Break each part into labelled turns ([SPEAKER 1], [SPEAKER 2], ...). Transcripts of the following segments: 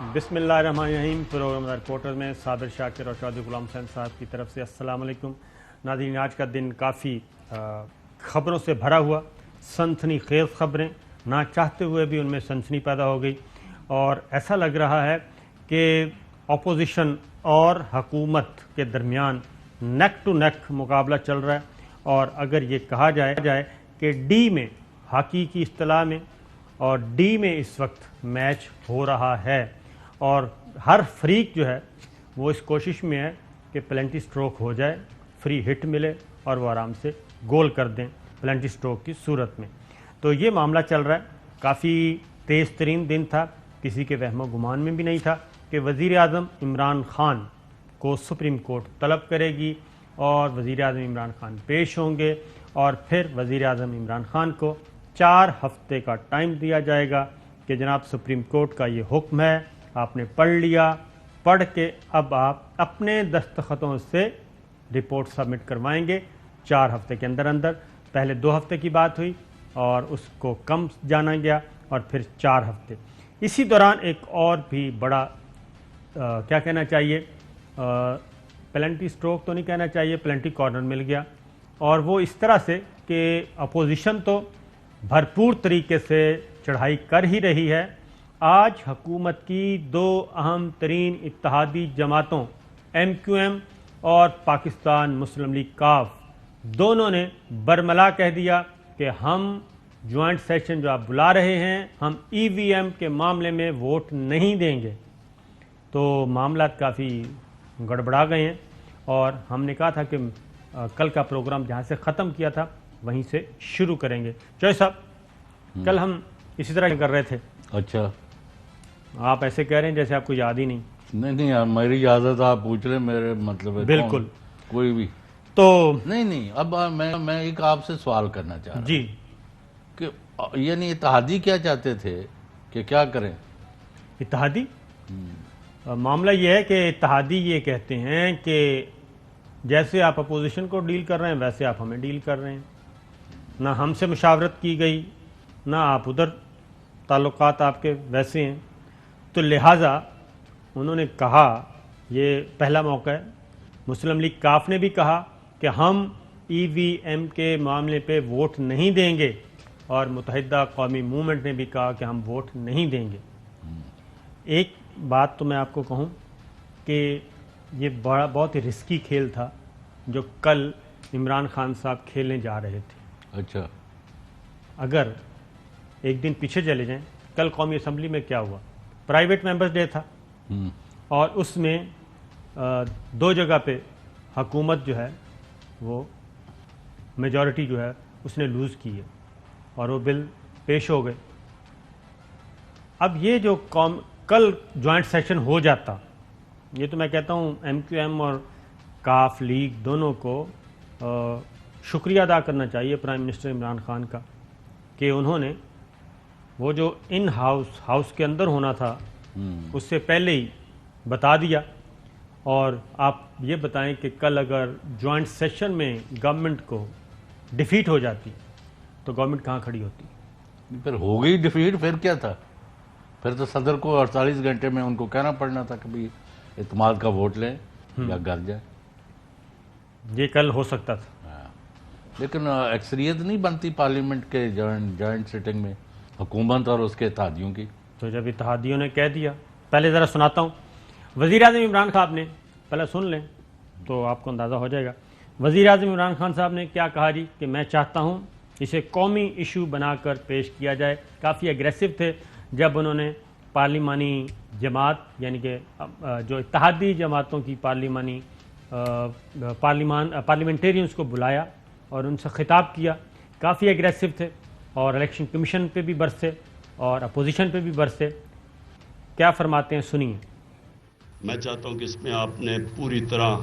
[SPEAKER 1] بسم اللہ الرحمن الرحیم۔ پروگرام رپورٹر میں صابر شاکر اور چودھری غلام حسین صاحب کی طرف سے السلام علیکم ناظرین۔ آج کا دن کافی خبروں سے بھرا ہوا، سنسنی خیز خبریں، نہ چاہتے ہوئے بھی ان میں سنسنی پیدا ہو گئی، اور ایسا لگ رہا ہے کہ اپوزیشن اور حکومت کے درمیان نیک ٹو نیک مقابلہ چل رہا ہے۔ اور اگر یہ کہا جائے کہ ڈی میں، ہاکی کی اصطلاح میں، اور ڈی میں اس وقت میچ ہو رہا ہے، اور ہر فریق جو ہے وہ اس کوشش میں ہے کہ پلنٹی سٹروک ہو جائے، فری ہٹ ملے اور وہ آرام سے گول کر دیں پلنٹی سٹروک کی صورت میں۔ تو یہ معاملہ چل رہا ہے، کافی تیز ترین دن تھا، کسی کے وہم و گمان میں بھی نہیں تھا کہ وزیر اعظم عمران خان کو سپریم کورٹ طلب کرے گی اور وزیر اعظم عمران خان پیش ہوں گے، اور پھر وزیر اعظم عمران خان کو 4 ہفتے کا ٹائم دیا جائے گا کہ جناب سپریم کورٹ کا یہ حکم ہے، آپ نے پڑھ لیا، پڑھ کے اب آپ اپنے دستخطوں سے رپورٹ سبمٹ کروائیں گے 4 ہفتے کے اندر اندر۔ پہلے 2 ہفتے کی بات ہوئی اور اس کو کم جانا گیا، اور پھر 4 ہفتے۔ اسی دوران ایک اور بھی بڑا کیا کہنا چاہیے، پلنٹی سٹروک تو نہیں کہنا چاہیے، پلنٹی کارنر مل گیا، اور وہ اس طرح سے کہ اپوزیشن تو بھرپور طریقے سے چڑھائی کر ہی رہی ہے۔ آج حکومت کی 2 اہم ترین اتحادی جماعتوں ایم کیو ایم اور پاکستان مسلم لیگ کاف دونوں نے برملا کہہ دیا کہ ہم جوائنٹ سیشن جو آپ بلا رہے ہیں، ہم ای وی ایم کے معاملے میں ووٹ نہیں دیں گے۔ تو معاملات کافی گڑبڑا گئے ہیں، اور ہم نے کہا تھا کہ کل کا پروگرام جہاں سے ختم کیا تھا وہیں سے شروع کریں گے۔ چوہے صاحب، کل ہم اسی طرح کر رہے تھے۔
[SPEAKER 2] اچھا،
[SPEAKER 1] آپ ایسے کہہ رہے ہیں جیسے آپ کو یاد ہی نہیں۔
[SPEAKER 2] نہیں یار، میری اجازت آپ پوچھ رہے، میرے مطلب ہے
[SPEAKER 1] بالکل،
[SPEAKER 2] کوئی بھی
[SPEAKER 1] تو
[SPEAKER 2] نہیں۔ اب میں ایک آپ سے سوال کرنا چاہ رہا ہوں
[SPEAKER 1] جی،
[SPEAKER 2] کہ یعنی اتحادی کیا چاہتے تھے کہ کیا کریں؟
[SPEAKER 1] اتحادی معاملہ یہ ہے کہ اتحادی یہ کہتے ہیں کہ جیسے آپ اپوزیشن کو ڈیل کر رہے ہیں ویسے آپ ہمیں ڈیل کر رہے ہیں، نہ ہم سے مشاورت کی گئی، نہ آپ ادھر تعلقات آپ کے ویسے ہیں۔ تو لہٰذا انہوں نے کہا، یہ پہلا موقع ہے، مسلم لیگ کاف نے بھی کہا کہ ہم ای وی ایم کے معاملے پہ ووٹ نہیں دیں گے، اور متحدہ قومی موومنٹ نے بھی کہا کہ ہم ووٹ نہیں دیں گے۔ ایک بات تو میں آپ کو کہوں کہ یہ بہت ہی رسکی کھیل تھا جو کل عمران خان صاحب کھیلنے جا رہے تھے۔
[SPEAKER 2] اچھا،
[SPEAKER 1] اگر ایک دن پیچھے چلے جائیں، کل قومی اسمبلی میں کیا ہوا، پرائیویٹ ممبرز ڈے تھا، اور اس میں 2 جگہ پہ حکومت جو ہے وہ میجورٹی جو ہے اس نے لوز کی ہے، اور وہ بل پیش ہو گئے۔ اب یہ جو کل جوائنٹ سیشن ہو جاتا، یہ تو میں کہتا ہوں ایم کیو ایم اور کاف لیگ دونوں کو شکریہ ادا کرنا چاہیے پرائم منسٹر عمران خان کا کہ انہوں نے وہ جو ان ہاؤس کے اندر ہونا تھا اس سے پہلے ہی بتا دیا۔ اور آپ یہ بتائیں کہ کل اگر جوائنٹ سیشن میں گورنمنٹ کو ڈیفیٹ ہو جاتی تو گورنمنٹ کہاں کھڑی ہوتی؟
[SPEAKER 2] پھر ہو گئی ڈیفیٹ، پھر کیا تھا؟ پھر تو صدر کو 48 گھنٹے میں ان کو کہنا پڑنا تھا کہ بھئی اعتماد کا ووٹ لیں یا گھر جائیں۔
[SPEAKER 1] یہ کل ہو سکتا تھا،
[SPEAKER 2] لیکن اکثریت نہیں بنتی پارلیمنٹ کے جوائنٹ سیٹنگ میں حکومت اور اس کے اتحادیوں کی۔
[SPEAKER 1] تو جب اتحادیوں نے کہہ دیا، پہلے ذرا سناتا ہوں، وزیر اعظم عمران خان نے، پہلے سن لیں تو آپ کو اندازہ ہو جائے گا، وزیر اعظم عمران خان صاحب نے کیا کہا جی کہ میں چاہتا ہوں اسے قومی ایشو بنا کر پیش کیا جائے۔ کافی اگریسو تھے جب انہوں نے پارلیمانی جماعت، یعنی کہ جو اتحادی جماعتوں کی پارلیمنٹیرینز کو بلایا اور ان سے خطاب کیا۔ کافی اگریسو تھے، اور الیکشن کمیشن پہ بھی برسے اور اپوزیشن پہ بھی برسے۔ کیا فرماتے ہیں، سنیے۔
[SPEAKER 3] میں چاہتا ہوں کہ اس میں آپ نے پوری طرح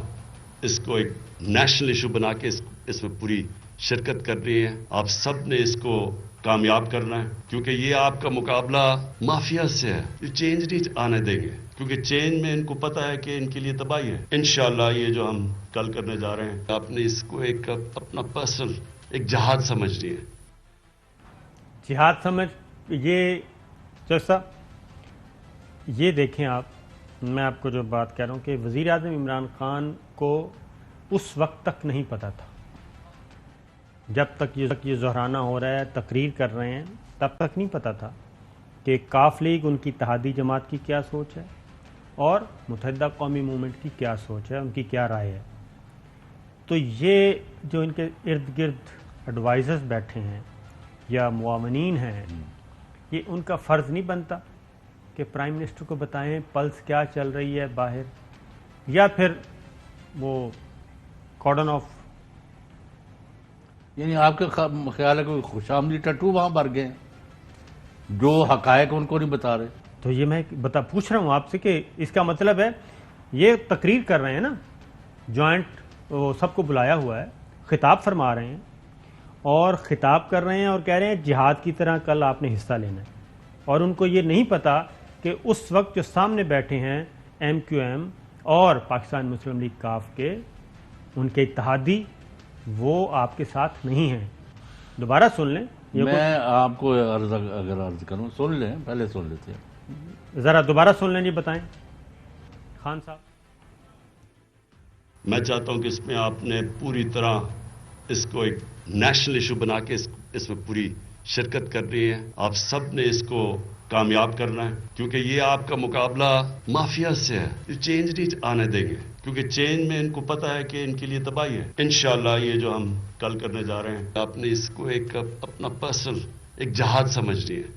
[SPEAKER 3] اس کو ایک نیشنل ایشو بنا کے اس میں پوری شرکت کرنی ہے۔ آپ سب نے اس کو کامیاب کرنا ہے، کیونکہ یہ آپ کا مقابلہ مافیا سے ہے۔ یہ چینج نہیں آنے دیں گے، کیونکہ چینج میں ان کو پتہ ہے کہ ان کے لیے تباہی ہے۔ انشاءاللہ یہ جو ہم کل کرنے جا رہے ہیں، آپ نے اس کو ایک اپنا پرسنل ایک جہاد سمجھنی ہے۔
[SPEAKER 1] جہاد سمجھ، یہ جیسا یہ دیکھیں آپ، میں آپ کو جو بات کہہ رہا ہوں کہ وزیر اعظم عمران خان کو اس وقت تک نہیں پتا تھا، جب تک یہ ظہرانہ ہو رہا ہے، تقریر کر رہے ہیں، تب تک نہیں پتا تھا کہ کاف لیگ ان کی اتحادی جماعت کی کیا سوچ ہے اور متحدہ قومی موومنٹ کی کیا سوچ ہے، ان کی کیا رائے ہے۔ تو یہ جو ان کے ارد گرد ایڈوائزرز بیٹھے ہیں یا معاونین ہیں، یہ ان کا فرض نہیں بنتا کہ پرائم منسٹر کو بتائیں پلس کیا چل رہی ہے باہر، یا پھر وہ کارڈن آف،
[SPEAKER 2] یعنی آپ کا خیال ہے کہ خوش آمدی ٹٹو وہاں بھر گئے ہیں جو حقائق ان کو نہیں بتا رہے؟
[SPEAKER 1] تو یہ میں پوچھ رہا ہوں آپ سے کہ اس کا مطلب ہے یہ تقریر کر رہے ہیں نا، جوائنٹ وہ سب کو بلایا ہوا ہے، خطاب فرما رہے ہیں اور خطاب کر رہے ہیں اور کہہ رہے ہیں جہاد کی طرح کل آپ نے حصہ لینا ہے، اور ان کو یہ نہیں پتا کہ اس وقت جو سامنے بیٹھے ہیں ایم کیو ایم اور پاکستان مسلم لیگ کاف کے ان کے اتحادی، وہ آپ کے ساتھ نہیں ہیں۔ دوبارہ سن لیں،
[SPEAKER 2] میں آپ کو اگر عرض کروں، سن لیں، پہلے سن لیتے ہیں،
[SPEAKER 1] ذرا دوبارہ سن لیں جی، بتائیں خان صاحب۔
[SPEAKER 3] میں چاہتا ہوں کہ اس میں آپ نے پوری طرح اس کو ایک نیشنل ایشو بنا کے اس میں پوری شرکت کرنی ہے، آپ سب نے اس کو کامیاب کرنا ہے، کیونکہ یہ آپ کا مقابلہ مافیا سے ہے، یہ چینج نہیں آنے دیں گے، کیونکہ چینج میں ان کو پتا ہے کہ ان کے لیے تباہی ہے۔ انشاءاللہ یہ جو ہم کل کرنے جا رہے ہیں، آپ نے اس کو ایک اپنا پرسنل ایک جہاد سمجھنی ہے۔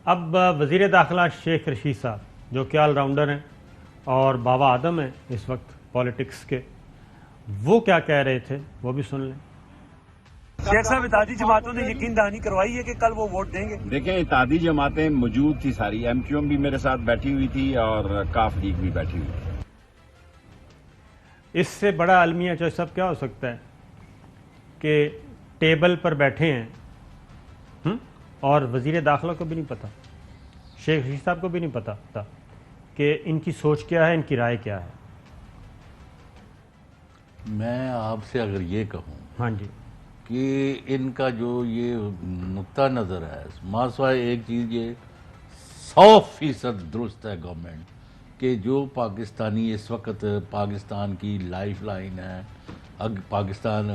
[SPEAKER 1] اب وزیر داخلہ شیخ رشید صاحب جو کہ آل راؤنڈر ہیں اور بابا آدم ہیں اس وقت پالیٹکس کے، وہ کیا کہہ رہے تھے وہ بھی سن لیں۔
[SPEAKER 4] شیخ صاحب، اتحادی جماعتوں نے یقین دہانی کروائی ہے کہ کل وہ ووٹ دیں گے؟
[SPEAKER 5] دیکھیں، اتحادی جماعتیں موجود تھی ساری، ایم کیو ایم بھی میرے ساتھ بیٹھی ہوئی تھی اور کاف لیگ بھی بیٹھی ہوئی تھی۔
[SPEAKER 1] اس سے بڑا المیہ جو سب کیا ہو سکتا ہے کہ ٹیبل پر بیٹھے ہیں اور وزیر داخلہ کو بھی نہیں پتا، شیخ رشید صاحب کو بھی نہیں پتا تھا کہ ان کی سوچ کیا ہے، ان کی رائے کیا ہے۔ میں
[SPEAKER 2] آپ سے اگر یہ کہوں
[SPEAKER 1] ہاں جی
[SPEAKER 2] کہ ان کا جو یہ نقطہ نظر ہے، ماسوائے ایک چیز یہ 100% درست ہے گورنمنٹ، کہ جو پاکستانی اس وقت پاکستان کی لائف لائن ہے، پاکستان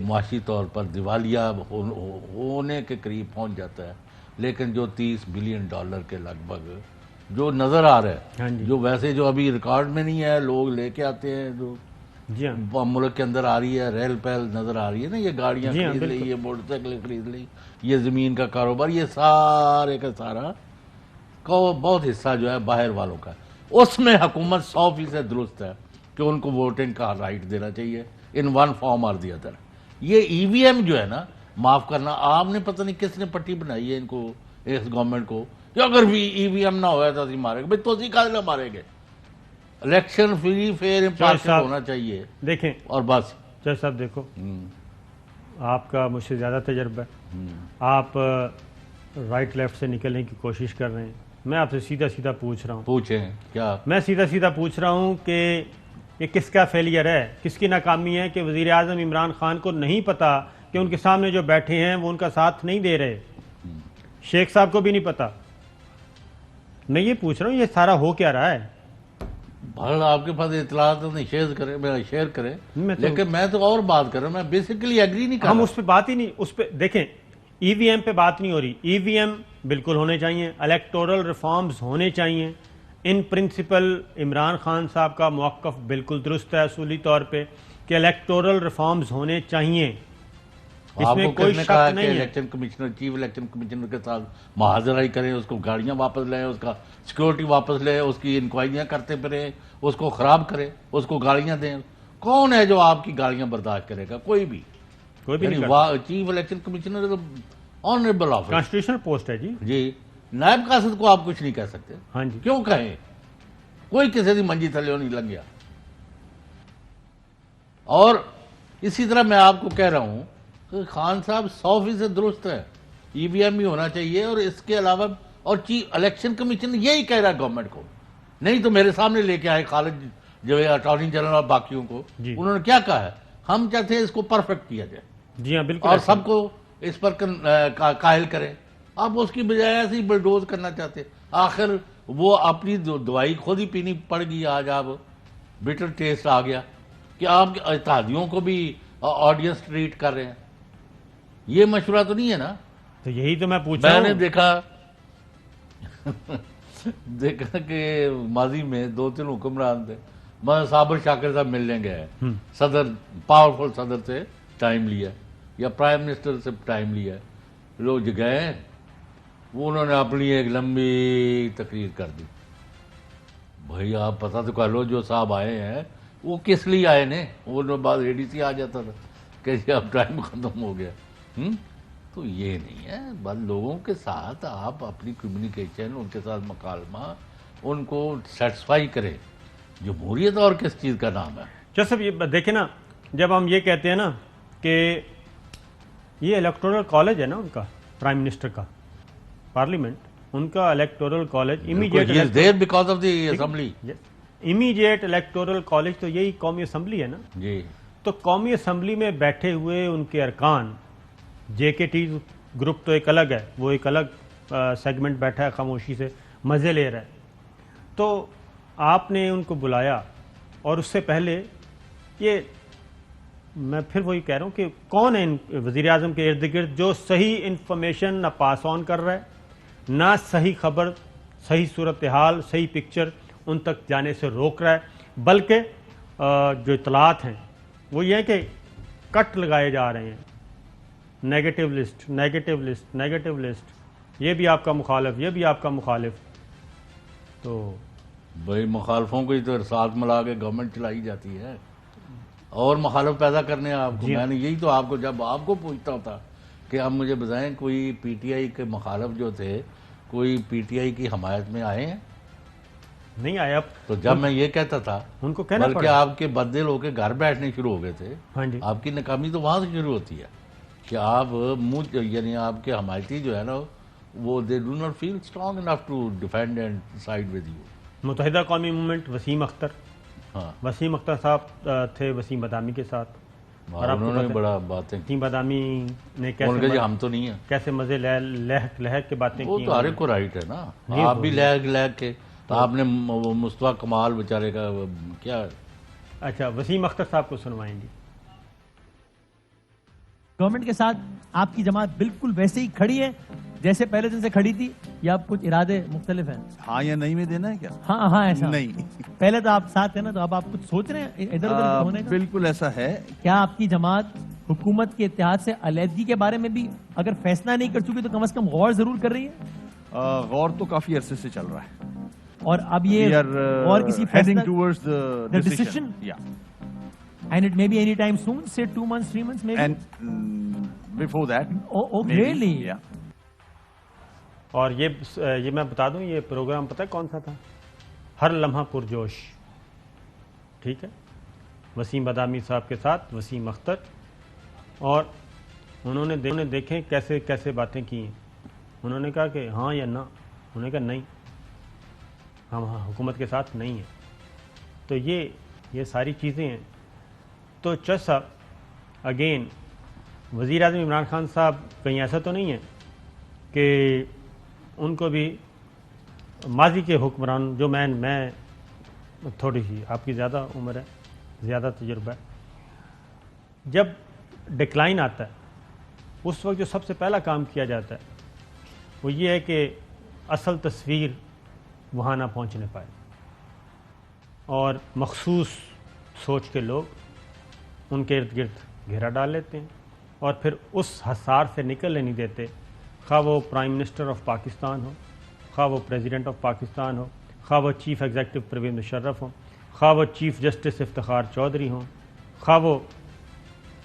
[SPEAKER 2] معاشی طور پر دیوالیہ ہونے کے قریب پہنچ جاتا ہے، لیکن جو $30 بلین کے لگ بھگ جو نظر آ رہا ہے، جو ویسے جو ابھی ریکارڈ میں نہیں ہے، لوگ لے کے آتے ہیں، جو ملک کے اندر آ رہی ہے، ریل پیل نظر آ رہی ہے نا، یہ گاڑیاں خرید لی، یہ موٹر سائیکلیں خرید لی، یہ زمین کا کاروبار، یہ سارے کا سارا بہت حصہ جو ہے باہر والوں کا ہے۔ اس میں حکومت 100% درست ہے کہ ان کو ووٹنگ کا رائٹ دینا چاہیے ان ون فارم اور دی ادر۔ یہ ای وی ایم جو ہے نا، معاف کرنا، آپ نے پتہ نہیں کس نے پٹی بنائی ہے ان کو، اس گورنمنٹ کو، کہ اگر بھی ای وی ایم نہ ہوا تو مارے گا، بھائی تو اسی کا مارے گے۔ الیکشن فری فیئر امپارشل ہونا چاہیے،
[SPEAKER 1] دیکھیں
[SPEAKER 2] اور بس۔
[SPEAKER 1] چاہے صاحب دیکھو، آپ کا مجھ سے زیادہ تجربہ ہے، آپ رائٹ لیفٹ سے نکلنے کی کوشش کر رہے ہیں، میں آپ سے سیدھا سیدھا پوچھ رہا ہوں،
[SPEAKER 2] پوچھیں کیا؟
[SPEAKER 1] میں سیدھا سیدھا پوچھ رہا ہوں کہ یہ کس کا فیلئر ہے، کس کی ناکامی ہے کہ وزیر اعظم عمران خان کو نہیں پتا کہ ان کے سامنے جو بیٹھے ہیں وہ ان کا ساتھ نہیں دے رہے، شیخ صاحب کو بھی نہیں پتا۔ میں یہ پوچھ رہا ہوں یہ سارا ہو کیا رہا ہے؟
[SPEAKER 2] بھائی آپ کے پاس اطلاعات شیئر کریں، لیکن میں تو اور بات کر رہا ہوں، میں بیسیکلی ایگری نہیں کر رہا۔
[SPEAKER 1] ہم اس پہ بات ہی نہیں، اس پہ دیکھیں ای وی ایم پہ بات نہیں ہو رہی، ای وی ایم بالکل ہونے چاہیے، الیکٹورل ریفارمز ہونے چاہیے، ان پرنسپل عمران خان صاحب کا موقف بالکل درست ہے اصولی طور پہ کہ الیکٹورل ریفارمز ہونے چاہیے، اس میں کوئی شک نہیں ہے۔
[SPEAKER 2] Election commissioner, chief election commissioner کے ساتھ محاذرائی کریں، اس کو گاڑیاں واپس لیں، اس کا سیکورٹی واپس لیں، اس کی انکوائریاں کرتے پھریں، اس کو خراب کریں، اس کو گاڑیاں دیں۔ کون ہے جو آپ کی گاڑیاں برداشت کرے گا؟ کوئی بھی نہیں۔ Chief election commissioner honourable office,
[SPEAKER 1] constitutional post ہے جی۔
[SPEAKER 2] جی، نائب قاصد کو آپ کچھ نہیں کہہ سکتے۔
[SPEAKER 1] ہاں جی،
[SPEAKER 2] کیوں کہیں؟ کوئی کسی دی منجی تھلے نہیں لگ گیا۔ اور اسی طرح میں آپ کو کہہ رہا ہوں کہ خان صاحب 100% درست ہے، ای وی ایم بھی ہونا چاہیے، اور اس کے علاوہ اور چیف الیکشن کمیشن یہی کہہ رہا ہے گورنمنٹ کو، نہیں تو میرے سامنے لے کے آئے خالد جو ہے اٹارنی جنرل اور باقیوں کو، انہوں نے کیا کہا ہے؟ ہم چاہتے ہیں اس کو پرفیکٹ کیا جائے،
[SPEAKER 1] جی ہاں بالکل،
[SPEAKER 2] اور سب کو اس پر قائل کریں۔ آپ اس کی بجائے ایسے ہی بلڈوز کرنا چاہتے ہیں۔ آخر وہ اپنی دوائی خود ہی پینی پڑ گئی. آج آپ بٹر ٹیسٹ آ گیا کہ آپ اتحادیوں کو بھی آڈینس ٹریٹ کر رہے ہیں. یہ مشورہ تو نہیں ہے نا.
[SPEAKER 1] تو یہی تو میں پوچھ رہا
[SPEAKER 2] میں
[SPEAKER 1] ہوں.
[SPEAKER 2] نے دیکھا کہ ماضی میں 2-3 حکمران تھے. میں صابر شاکر صاحب ملنے گئے, صدر پاورفل صدر سے ٹائم لیا یا پرائم منسٹر سے ٹائم لیا, لوگ گئے, وہ انہوں نے اپنی ایک لمبی تقریر کر دی. بھائی آپ پتہ تو کر لو جو صاحب آئے ہیں وہ کس لیے آئے نے. وہ بعد اے ڈی سی آ جاتا تھا کہ جی اب ٹائم ختم ہو گیا. تو یہ نہیں ہے. بس لوگوں کے ساتھ آپ اپنی کمیونیکیشن, ان کے ساتھ مکالمہ, ان کو سیٹسفائی کریں. جمہوریت اور کس چیز کا نام ہے؟
[SPEAKER 1] جیسے یہ دیکھیں نا, جب ہم یہ کہتے ہیں نا کہ یہ الیکٹورل کالج ہے نا ان کا, پرائم منسٹر کا پارلیمنٹ, ان کا electoral college immediate electoral college تو یہی قومی اسمبلی ہے نا.
[SPEAKER 2] جی.
[SPEAKER 1] تو قومی اسمبلی میں بیٹھے ہوئے ان کے ارکان, جے کے ٹی گروپ تو ایک الگ ہے, وہ ایک الگ سیگمنٹ بیٹھا ہے, خاموشی سے مزے لے رہا ہے. تو آپ نے ان کو بلایا, اور اس سے پہلے یہ میں پھر وہی کہہ رہا ہوں کہ کون ہے وزیر اعظم کے ارد گرد جو صحیح انفارمیشن نہ پاس آن کر رہا ہے, نہ صحیح خبر, صحیح صورتحال, صحیح پکچر ان تک جانے سے روک رہا ہے, بلکہ جو اطلاعات ہیں وہ یہ ہے کہ کٹ لگائے جا رہے ہیں. Negative list, negative list, negative list, یہ بھی آپ کا مخالف, یہ بھی آپ کا مخالف. تو
[SPEAKER 2] بھائی مخالفوں کو ہی تو ساتھ ملا کے گورنمنٹ چلائی جاتی ہے, اور مخالف پیدا کرنے آپ کو. میں نے یہی تو آپ کو, جب آپ کو پوچھتا ہوتا کہ آپ مجھے بتائیں کوئی پی ٹی آئی کے مخالف جو تھے کوئی پی ٹی آئی کی حمایت میں آئے ہیں؟
[SPEAKER 1] نہیں آئے. اب
[SPEAKER 2] تو جب میں یہ کہتا تھا
[SPEAKER 1] ان کو کہنا
[SPEAKER 2] بلکہ آپ کے بددل ہو کے گھر بیٹھنے شروع ہو گئے تھے.
[SPEAKER 1] ہاں جی,
[SPEAKER 2] آپ کی ناکامی تو وہاں سے شروع ہوتی ہے کہ آپ یعنی آپ کے حمایتی جو ہے نا وہ they do not feel strong enough to defend and side with you.
[SPEAKER 1] متحدہ قومی موومنٹ, وسیم اختر,
[SPEAKER 2] ہاں,
[SPEAKER 1] وسیم اختر صاحب تھے وسیم بدامی کے ساتھ, اور آپ کو
[SPEAKER 2] انہوں نے
[SPEAKER 1] پتہ ہے
[SPEAKER 2] بڑا باتیں کی.
[SPEAKER 1] وسیم بدامی نے
[SPEAKER 2] ان کے جی ہم تو نہیں ہیں.
[SPEAKER 1] کیسے مزے لہک لہک کے باتیں
[SPEAKER 2] وہ
[SPEAKER 1] کی.
[SPEAKER 2] تو ہر ایک کو رائٹ ہے نا.
[SPEAKER 1] نہیں
[SPEAKER 2] آپ بھی لہک کے, تو آپ نے مصطفیٰ کمال بیچارے کا کیا.
[SPEAKER 1] اچھا, وسیم اختر صاحب کو سنوائیں گی.
[SPEAKER 6] گورنمنٹ کے ساتھ آپ کی جماعت بالکل ویسے ہی کھڑی ہے جیسے پہلے دن سے کھڑی تھی, یا آپ کچھ ارادے مختلف ہیں؟
[SPEAKER 7] ہاں یا نہیں میں دینا ہے کیا؟
[SPEAKER 6] ہاں ایسا
[SPEAKER 7] نہیں,
[SPEAKER 6] پہلے تو آپ ساتھ ہیں نا, تو اب آپ کچھ سوچ رہے ہیں ادھر ادھر ہونے کا؟
[SPEAKER 7] بالکل ایسا ہے.
[SPEAKER 6] کیا آپ کی جماعت حکومت کے اتحاد سے علیحدگی کے بارے میں بھی اگر فیصلہ نہیں کر چکی تو کم از کم غور ضرور کر رہی ہے؟
[SPEAKER 7] غور تو کافی عرصے سے چل رہا ہے.
[SPEAKER 6] اور اب یہ اور کسی
[SPEAKER 7] heading
[SPEAKER 6] فیصلہ
[SPEAKER 7] towards the decision. Yeah.
[SPEAKER 6] And it may be any time soon, say 2 months, 3 months maybe?
[SPEAKER 7] And before that.
[SPEAKER 6] Oh,
[SPEAKER 7] maybe,
[SPEAKER 6] really?
[SPEAKER 7] Yeah.
[SPEAKER 1] اور یہ میں بتا دوں, یہ پروگرام پتہ ہے کون سا تھا؟ ہر لمحہ پرجوش. ٹھیک ہے, وسیم بدامی صاحب کے ساتھ وسیم اختر, اور انہوں نے دیکھیں کیسے کیسے باتیں کی ہیں. انہوں نے کہا کہ ہاں یا نہ, انہوں نے کہا نہیں, ہم حکومت کے ساتھ نہیں ہیں. تو یہ ساری چیزیں ہیں. تو چس صاحب اگین, وزیر اعظم عمران خان صاحب کہیں ایسا تو نہیں ہے کہ ان کو بھی ماضی کے حکمران, جو میں تھوڑی سی, آپ کی زیادہ عمر ہے, زیادہ تجربہ ہے, جب ڈکلائن آتا ہے اس وقت جو سب سے پہلا کام کیا جاتا ہے وہ یہ ہے کہ اصل تصویر وہاں نہ پہنچنے پائے, اور مخصوص سوچ کے لوگ ان کے ارد گرد گھیرا ڈال لیتے ہیں, اور پھر اس حصار سے نکلنے نہیں دیتے. خواہ وہ پرائم منسٹر آف پاکستان ہو, خواہ وہ پریزیڈنٹ آف پاکستان ہو, خواہ وہ چیف ایگزیکٹو پرویز مشرف ہوں, خواہ وہ چیف جسٹس افتخار چودھری ہوں, خواہ وہ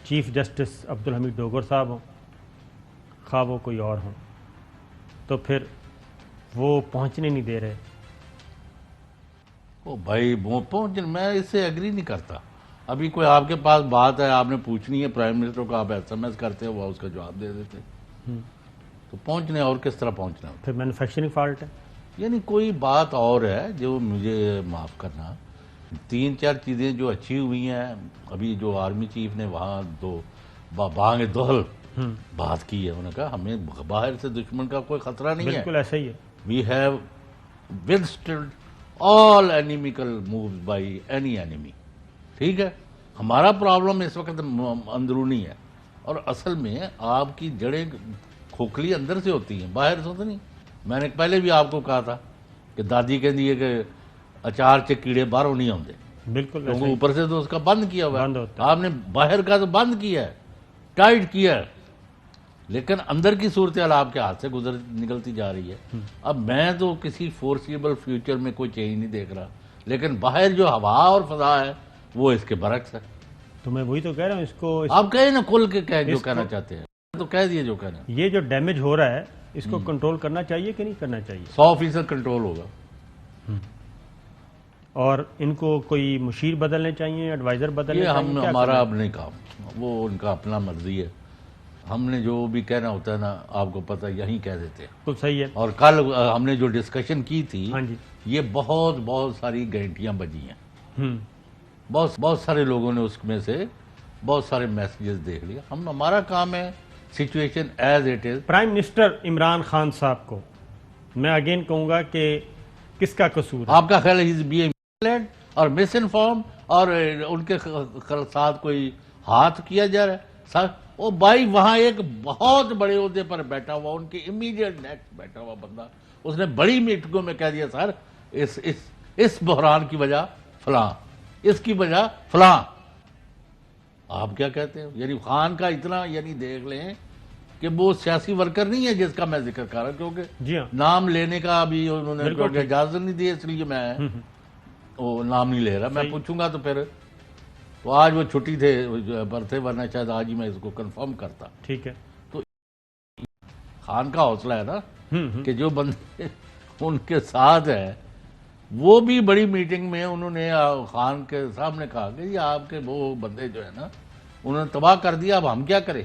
[SPEAKER 1] چیف جسٹس عبدالحمید ڈوگر صاحب ہوں, خواہ وہ کوئی اور ہوں, تو پھر وہ پہنچنے نہیں دے رہے.
[SPEAKER 2] او بھائی میں اس سے ایگری نہیں کرتا. ابھی کوئی آپ کے پاس بات ہے, آپ نے پوچھنی ہے پرائم منسٹر کو, آپ ایس ایم ایس کرتے ہو, وہ اس کا جواب دے دیتے. تو پہنچنے اور کس طرح پہنچنا,
[SPEAKER 1] پھر مینوفیکچرنگ فالٹ ہے.
[SPEAKER 2] یعنی کوئی بات اور ہے جو مجھے معاف کرنا. 3-4 چیزیں جو اچھی ہوئی ہیں, ابھی جو آرمی چیف نے وہاں بانگ دہل بات کی ہے, انہوں نے کہا ہمیں باہر سے دشمن کا کوئی خطرہ نہیں ہے.
[SPEAKER 1] بالکل ایسا ہی ہے.
[SPEAKER 2] We have withstood all inimical moves by any enemy. ٹھیک ہے، ہمارا پرابلم اس وقت اندرونی ہے، اور اصل میں آپ کی جڑیں کھوکھلی اندر سے ہوتی ہیں، باہر سے تو نہیں. میں نے پہلے بھی آپ کو کہا تھا کہ دادی کہتی ہے کہ اچار چ کیڑے باہروں نہیں آتے،
[SPEAKER 1] بالکل
[SPEAKER 2] کیونکہ اوپر سے تو اس کا بند کیا ہوا
[SPEAKER 1] بند
[SPEAKER 2] ہے.
[SPEAKER 1] ہوتا
[SPEAKER 2] آپ نے باہر کا تو بند کیا ہے، ٹائٹ کیا ہے، لیکن اندر کی صورتحال آپ کے ہاتھ سے نکلتی جا رہی ہے. اب میں تو کسی فورسیبل فیوچر میں کوئی چینج نہیں دیکھ رہا، لیکن باہر جو ہوا اور فضا ہے وہ اس کے برعکس ہے.
[SPEAKER 1] تو میں وہی تو کہہ رہا ہوں، اس کو
[SPEAKER 2] آپ کہیں نا کھل کے کہیں جو کہنا چاہتے ہیں، تو کہہ دیے جو کہنا ہے.
[SPEAKER 1] یہ جو ڈیمیج ہو رہا ہے اس کو کنٹرول کرنا چاہیے کہ نہیں کرنا چاہیے؟
[SPEAKER 2] 100% کنٹرول ہوگا.
[SPEAKER 1] اور ان کو کوئی مشیر بدلنے چاہیے، ایڈوائزر بدلنے
[SPEAKER 2] یہ
[SPEAKER 1] چاہیے؟ کیا
[SPEAKER 2] ہمارا
[SPEAKER 1] کرنا
[SPEAKER 2] اب نہیں کام، وہ ان کا اپنا مرضی ہے. ہم نے جو بھی کہنا ہوتا ہے نا، آپ کو پتہ یہیں کہہ دیتے ہیں.
[SPEAKER 1] بالکل صحیح ہے.
[SPEAKER 2] اور کل ہم نے جو ڈسکشن کی تھی،
[SPEAKER 1] ہاں جی.
[SPEAKER 2] یہ بہت ساری گارنٹیاں بجی ہیں.
[SPEAKER 1] ہم
[SPEAKER 2] بہت سارے لوگوں نے اس میں سے بہت سارے میسیجز دیکھ لیے. ہمارا کام ہے situation as it is.
[SPEAKER 1] Prime minister Imran Khan صاحب کو میں اگین کہوں گا کہ کس کا قصور ہے؟
[SPEAKER 2] آپ کا خیال ہے اور مس انفارم اور ان کے ساتھ کوئی ہاتھ کیا جا رہا ہے؟ سر وہ بھائی وہاں ایک بہت بڑے عہدے پر بیٹھا ہوا، ان کے امیڈیٹ نیکسٹ بیٹھا ہوا بندہ، اس نے بڑی میٹنگوں میں کہہ دیا سر اس بحران کی وجہ فلاں، اس کی وجہ فلاں. آپ کیا کہتے ہیں؟ یعنی خان کا اتنا یعنی دیکھ لیں کہ وہ سیاسی ورکر نہیں ہے جس کا میں ذکر کر رہا ہوں، کیونکہ
[SPEAKER 1] جی ہاں
[SPEAKER 2] نام لینے کا ابھی انہوں نے اجازت نہیں دی، اس لیے میں وہ نام نہیں لے رہا. میں پوچھوں گا تو پھر تو آج وہ چھٹی پر تھے، ورنہ شاید آج ہی میں اس کو کنفرم کرتا.
[SPEAKER 1] ٹھیک ہے.
[SPEAKER 2] خان کا حوصلہ ہے نا کہ جو بندے ان کے ساتھ ہے، وہ بھی بڑی میٹنگ میں انہوں نے خان کے سامنے کہا کہ یہ آپ کے وہ بندے جو ہے نا انہوں نے تباہ کر دیا، اب ہم کیا کریں.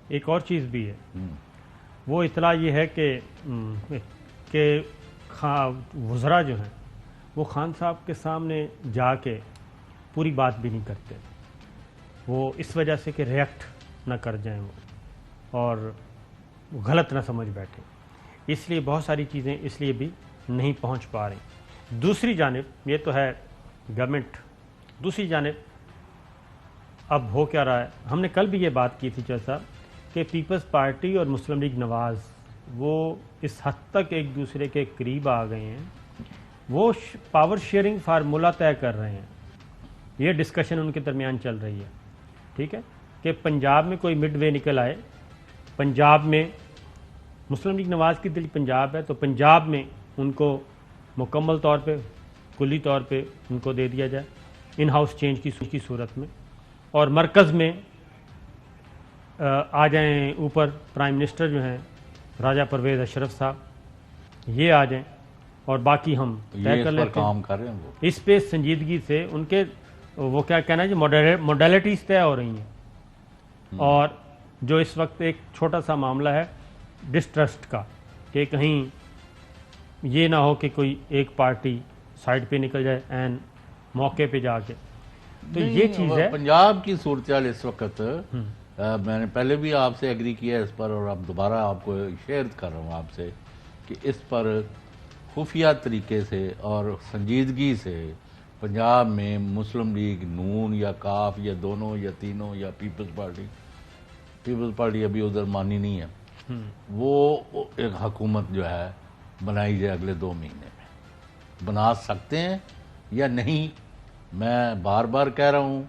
[SPEAKER 1] ایک اور چیز بھی ہے، وہ اطلاع یہ ہے کہ وزراء جو ہیں وہ خان صاحب کے سامنے جا کے پوری بات بھی نہیں کرتے، وہ اس وجہ سے کہ ریئیکٹ نہ کر جائیں وہ اور غلط نہ سمجھ بیٹھیں، اس لیے بہت ساری چیزیں اس لیے بھی نہیں پہنچ پا رہی. دوسری جانب یہ تو ہے گورنمنٹ، دوسری جانب اب ہو کیا رہا ہے. ہم نے کل بھی یہ بات کی تھی چودھری صاحب کہ پیپلز پارٹی اور مسلم لیگ نواز وہ اس حد تک ایک دوسرے کے قریب آ گئے ہیں، وہ پاور شیئرنگ فارمولہ طے کر رہے ہیں. یہ ڈسکشن ان کے درمیان چل رہی ہے، ٹھیک ہے، کہ پنجاب میں کوئی مڈ وے نکل آئے. پنجاب میں مسلم لیگ نواز کی دل پنجاب ہے تو پنجاب میں ان کو مکمل طور پہ کلی طور پہ ان کو دے دیا جائے ان ہاؤس چینج کی صورت میں، اور مرکز میں آ جائیں اوپر پرائم منسٹر جو ہیں راجہ پرویز اشرف صاحب، یہ آ جائیں اور باقی ہم طے کر لیتے
[SPEAKER 2] کام کر رہے ہیں. وہ
[SPEAKER 1] اس پہ سنجیدگی سے ان کے وہ کیا کہنا ہے جی موڈیلٹیز طے ہو رہی ہیں. اور جو اس وقت ایک چھوٹا سا معاملہ ہے ڈسٹرسٹ کا کہ کہیں یہ نہ ہو کہ کوئی ایک پارٹی سائڈ پہ نکل جائے این موقع پہ جا کے. تو یہ چیز ہے
[SPEAKER 2] پنجاب کی صورتحال اس وقت. میں نے پہلے بھی آپ سے ایگری کیا اس پر اور اب دوبارہ آپ کو شیئر کر رہا ہوں آپ سے کہ اس پر خفیہ طریقے سے اور سنجیدگی سے پنجاب میں مسلم لیگ نون یا کاف یا دونوں یا تینوں یا پیپلز پارٹی ابھی ادھر مانی نہیں ہے، وہ ایک حکومت جو ہے بنائی جائے اگلے 2 مہینے میں. بنا سکتے ہیں یا نہیں، میں بار بار کہہ رہا ہوں